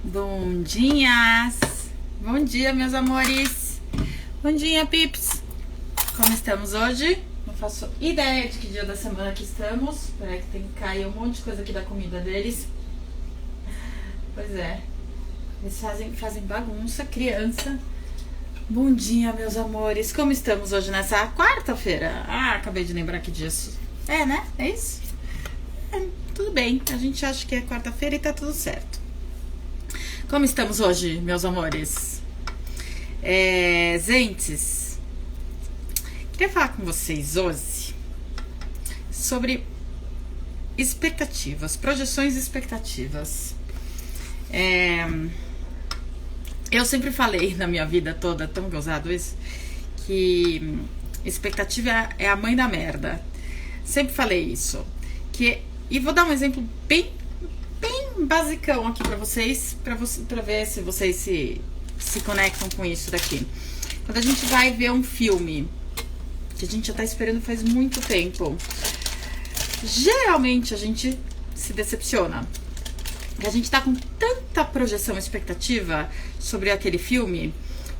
Bom dias! Bom dia, meus amores! Bom dia, pips! Como estamos hoje? Não faço ideia de que dia da semana que estamos. Peraí que tem que cair um monte de coisa aqui da comida deles. Pois é. Eles fazem bagunça, criança. Bom dia, meus amores! Como estamos hoje nessa quarta-feira? Ah, acabei de lembrar que dia é, né? É isso? Tudo bem, a gente acha que é quarta-feira e tá tudo certo. Como estamos hoje, meus amores? Gentes, queria falar com vocês hoje sobre expectativas, projeções e expectativas. Eu sempre falei na minha vida toda, tão gozado isso, que expectativa é a mãe da merda. Sempre falei isso. E vou dar um exemplo bem basicão aqui pra vocês, pra ver se vocês se conectam com isso daqui. Quando a gente vai ver um filme que a gente já tá esperando faz muito tempo, geralmente a gente se decepciona. A gente tá com tanta projeção e expectativa sobre aquele filme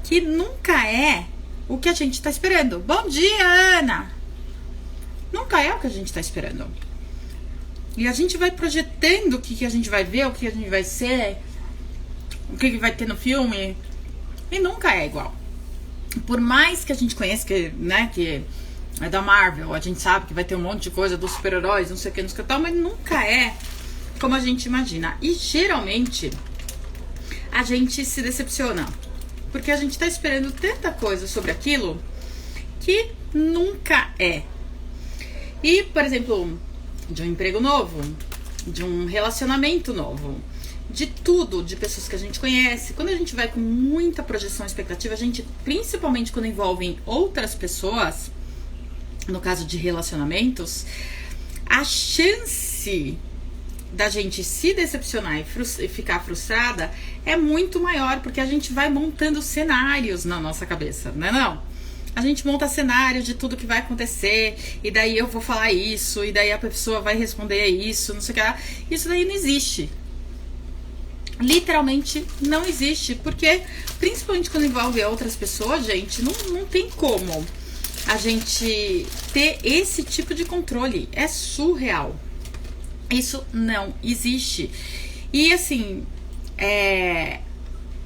que nunca é o que a gente tá esperando. Bom dia, Ana! Nunca é o que a gente tá esperando. E a gente vai projetando o que a gente vai ver, o que a gente vai ser, o que vai ter no filme, e nunca é igual. Por mais que a gente conheça que é da Marvel, a gente sabe que vai ter um monte de coisa dos super-heróis, não sei o que, tal, mas nunca é como a gente imagina. E geralmente a gente se decepciona, porque a gente tá esperando tanta coisa sobre aquilo que nunca é. E, por exemplo, de um emprego novo, de um relacionamento novo, de tudo, de pessoas que a gente conhece. Quando a gente vai com muita projeção e expectativa, a gente, principalmente quando envolve outras pessoas, no caso de relacionamentos, a chance da gente se decepcionar e ficar frustrada é muito maior, porque a gente vai montando cenários na nossa cabeça, não é não? A gente monta cenário de tudo que vai acontecer, e daí eu vou falar isso, e daí a pessoa vai responder isso, não sei o que lá. Isso daí não existe. Literalmente não existe, porque principalmente quando envolve outras pessoas, gente, não tem como a gente ter esse tipo de controle. É surreal. Isso não existe. E assim,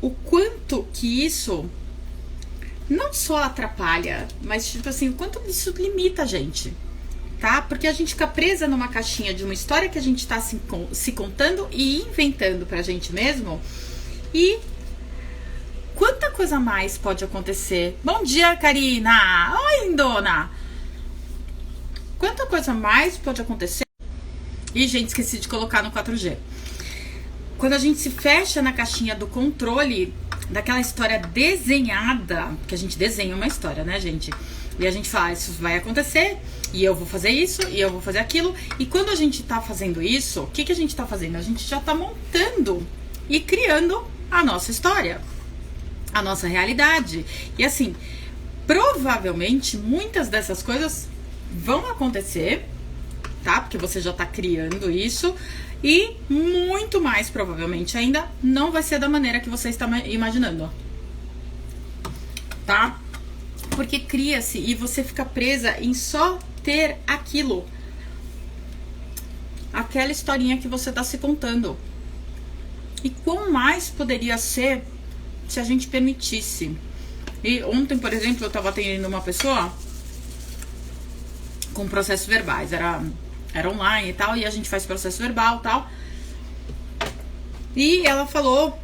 o quanto que isso não só atrapalha, mas tipo assim, o quanto isso limita a gente, tá? Porque a gente fica presa numa caixinha de uma história que a gente tá se contando e inventando pra gente mesmo. E quanta coisa mais pode acontecer? Bom dia, Karina! Oi, lindona! Quanta coisa mais pode acontecer? E, gente, esqueci de colocar no 4G. Quando a gente se fecha na caixinha do controle daquela história desenhada, que a gente desenha uma história, né, gente? E a gente fala, isso vai acontecer, e eu vou fazer isso, e eu vou fazer aquilo. E quando a gente tá fazendo isso, o que a gente tá fazendo? A gente já tá montando e criando a nossa história, a nossa realidade. E assim, provavelmente muitas dessas coisas vão acontecer, tá? Porque você já tá criando isso. E muito mais provavelmente ainda não vai ser da maneira que você está imaginando, tá? Porque cria-se e você fica presa em só ter aquilo, aquela historinha que você está se contando. E quão mais poderia ser se a gente permitisse. E ontem, por exemplo, eu estava atendendo uma pessoa com processos verbais, era online e tal, e a gente faz processo verbal e tal. E ela falou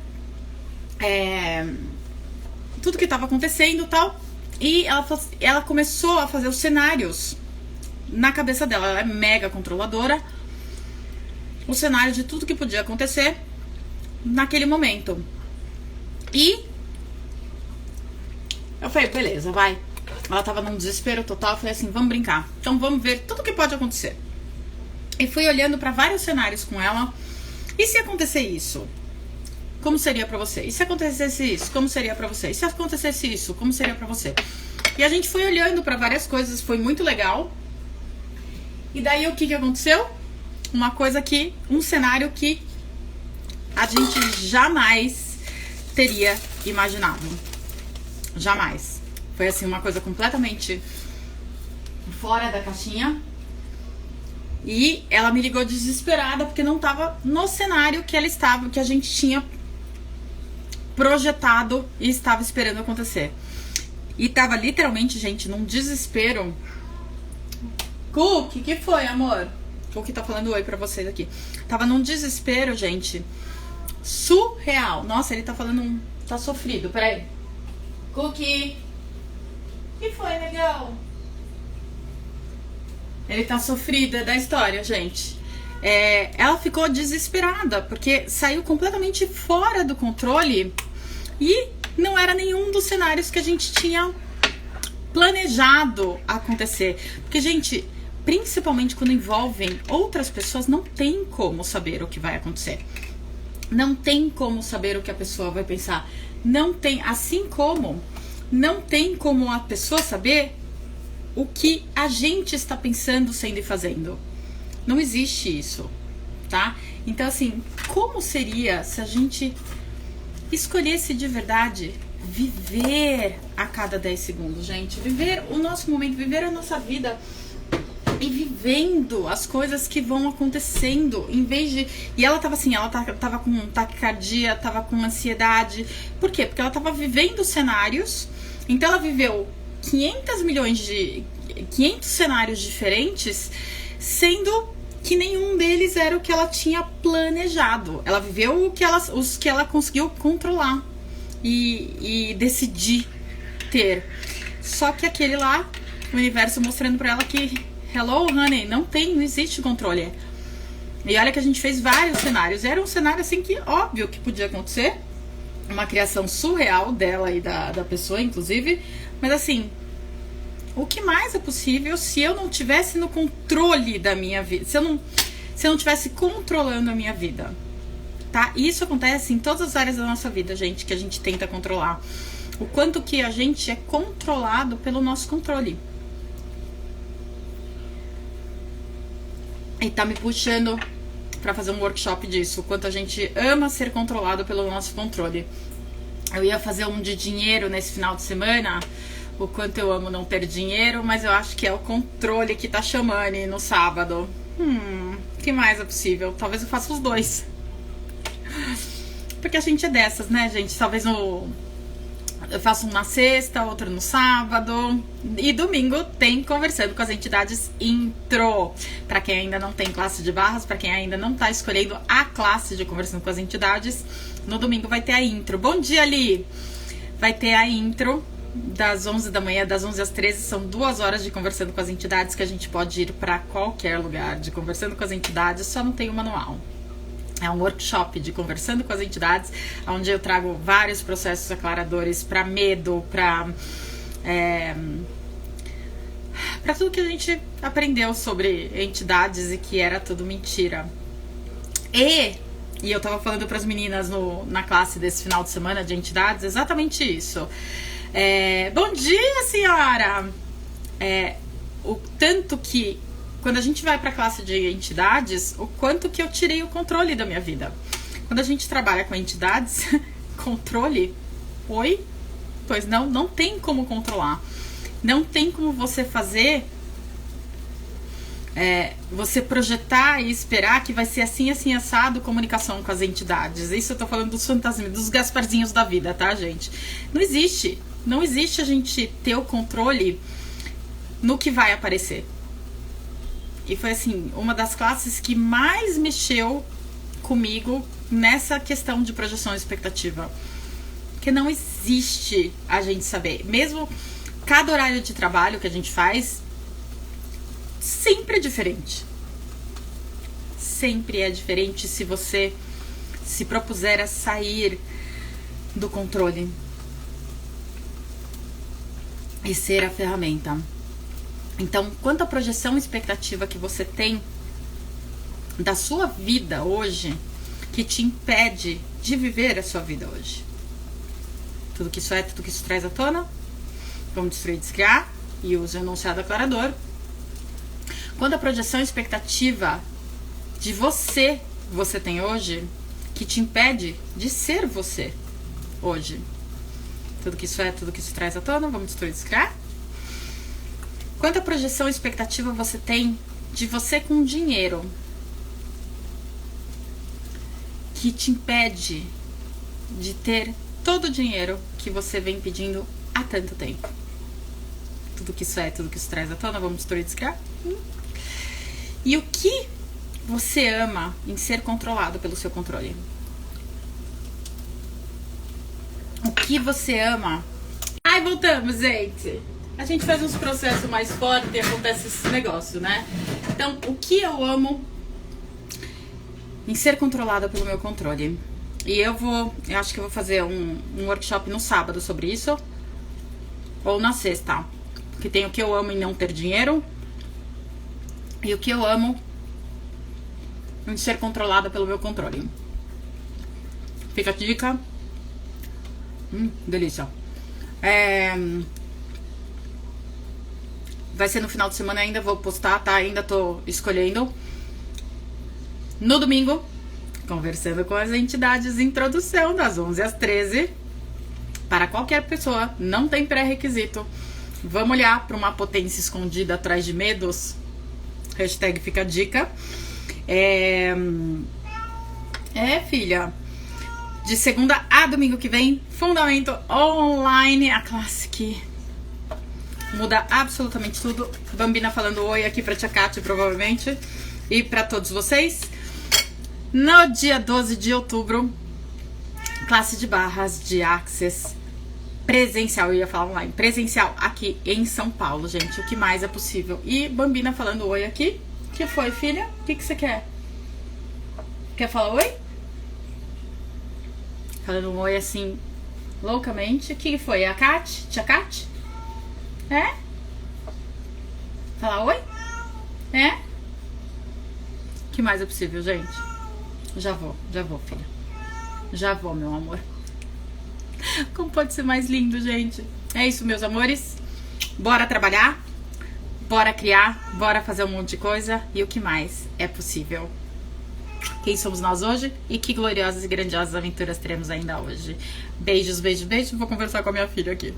tudo que estava acontecendo e tal. E ela começou a fazer os cenários na cabeça dela. Ela é mega controladora. O cenário de tudo que podia acontecer naquele momento. E eu falei, beleza, vai. Ela tava num desespero total. Eu falei assim, vamos brincar. Então vamos ver tudo que pode acontecer. E fui olhando para vários cenários com ela. E se acontecer isso? Como seria para você? E se acontecesse isso? Como seria para você? E se acontecesse isso? Como seria para você? E a gente foi olhando para várias coisas. Foi muito legal. E daí o que aconteceu? Um cenário que gente jamais teria imaginado. Jamais. Foi assim, uma coisa completamente fora da caixinha. E ela me ligou desesperada porque não estava no cenário que ela estava, que a gente tinha projetado e estava esperando acontecer. E tava literalmente, gente, num desespero. Cook, que foi, amor? Cook tá falando oi pra vocês aqui. Tava num desespero, gente, surreal. Nossa, ele tá falando tá sofrido, peraí. Cook, que foi, legal? Ele tá sofrido da história, gente. Ela ficou desesperada, porque saiu completamente fora do controle e não era nenhum dos cenários que a gente tinha planejado acontecer. Porque, gente, principalmente quando envolvem outras pessoas, não tem como saber o que vai acontecer. Não tem como saber o que a pessoa vai pensar. Não tem, assim como não tem como a pessoa saber o que a gente está pensando, sendo e fazendo. Não existe isso, tá? Então, assim, como seria se a gente escolhesse de verdade viver a cada 10 segundos, gente? Viver o nosso momento, viver a nossa vida e vivendo as coisas que vão acontecendo, em vez de... E ela tava assim, ela tava com taquicardia, tava com ansiedade. Por quê? Porque ela tava vivendo cenários, então ela viveu 500 cenários diferentes, sendo que nenhum deles era o que ela tinha planejado. Ela viveu os que ela conseguiu controlar e decidir ter. Só que aquele lá, o universo mostrando pra ela que hello, honey, não existe controle. E olha que a gente fez vários cenários. Era um cenário assim que óbvio que podia acontecer, uma criação surreal dela e da pessoa, inclusive. Mas assim, o que mais é possível se eu não tivesse no controle da minha vida? Se eu não tivesse controlando a minha vida, tá? Isso acontece em todas as áreas da nossa vida, gente, que a gente tenta controlar. O quanto que a gente é controlado pelo nosso controle. E tá me puxando pra fazer um workshop disso. O quanto a gente ama ser controlado pelo nosso controle. Eu ia fazer um de dinheiro nesse final de semana. O quanto eu amo não ter dinheiro, mas eu acho que é o controle que tá chamando no sábado. Que mais é possível? Talvez eu faça os dois. Porque a gente é dessas, né, gente? Talvez eu faço um na sexta, outro no sábado. E domingo tem Conversando com as Entidades Intro. Pra quem ainda não tem classe de barras, pra quem ainda não tá escolhendo a classe de Conversando com as Entidades, no domingo vai ter a intro. Bom dia, Ali! Vai ter a intro das 11 da manhã, das 11 às 13, são 2 horas de Conversando com as Entidades, que a gente pode ir para qualquer lugar de Conversando com as Entidades, só não tem o manual. É um workshop de Conversando com as Entidades, onde eu trago vários processos aclaradores para medo, para tudo que a gente aprendeu sobre entidades e que era tudo mentira. E eu tava falando para as meninas na classe desse final de semana de entidades exatamente isso. Bom dia, senhora! O tanto que, quando a gente vai para a classe de entidades, o quanto que eu tirei o controle da minha vida. Quando a gente trabalha com entidades, controle? Oi? Pois não tem como controlar. Não tem como você fazer, você projetar e esperar que vai ser assim, assim, assado, comunicação com as entidades. Isso eu tô falando dos fantasmas, dos Gasparzinhos da vida, tá, gente? Não existe. Não existe a gente ter o controle no que vai aparecer. E foi assim, uma das classes que mais mexeu comigo nessa questão de projeção e expectativa. Porque não existe a gente saber. Mesmo cada horário de trabalho que a gente faz, sempre é diferente. Sempre é diferente se você se propuser a sair do controle e ser a ferramenta. Então, quanto à projeção e expectativa que você tem da sua vida hoje, que te impede de viver a sua vida hoje? Tudo que isso tudo que isso traz à tona, vamos destruir, descriar e use o enunciado aclarador. Quando a projeção e expectativa de você tem hoje, que te impede de ser você hoje. Tudo que isso é, tudo que isso traz à tona, vamos destruir, descriar. Quanta projeção e expectativa você tem de você com dinheiro que te impede de ter todo o dinheiro que você vem pedindo há tanto tempo. Tudo que isso é, tudo que isso traz à tona, vamos destruir, descriar. E o que você ama em ser controlado pelo seu controle? O que você ama? Ai, voltamos, gente. A gente faz uns processos mais fortes e acontece esse negócio, né? Então, o que eu amo em ser controlada pelo meu controle? E eu acho que eu vou fazer um workshop no sábado sobre isso. Ou na sexta. Que tem o que eu amo em não ter dinheiro. E o que eu amo em ser controlada pelo meu controle. Fica a dica. Delícia. Vai ser no final de semana, ainda vou postar, tá? Ainda tô escolhendo. No domingo, conversando com as entidades, introdução das 11 às 13. Para qualquer pessoa, não tem pré-requisito. Vamos olhar para uma potência escondida atrás de medos. Hashtag fica a dica. Filha. De segunda a domingo que vem, Fundamento Online, a classe que muda absolutamente tudo. Bambina falando oi aqui pra Tia Kátia, provavelmente, e pra todos vocês. No dia 12 de outubro, classe de barras de Access presencial, eu ia falar online, presencial aqui em São Paulo, gente, o que mais é possível. E Bambina falando oi aqui. O que foi, filha? O que você quer? Quer falar oi? Falando um oi assim, loucamente. O que foi? A Kátia? Tia Kátia? É? Falar oi? É? O que mais é possível, gente? Já vou, filha. Já vou, meu amor. Como pode ser mais lindo, gente? É isso, meus amores. Bora trabalhar. Bora criar. Bora fazer um monte de coisa. E o que mais é possível? Quem somos nós hoje e que gloriosas e grandiosas aventuras teremos ainda hoje. Beijos, beijos, beijos. Vou conversar com a minha filha aqui.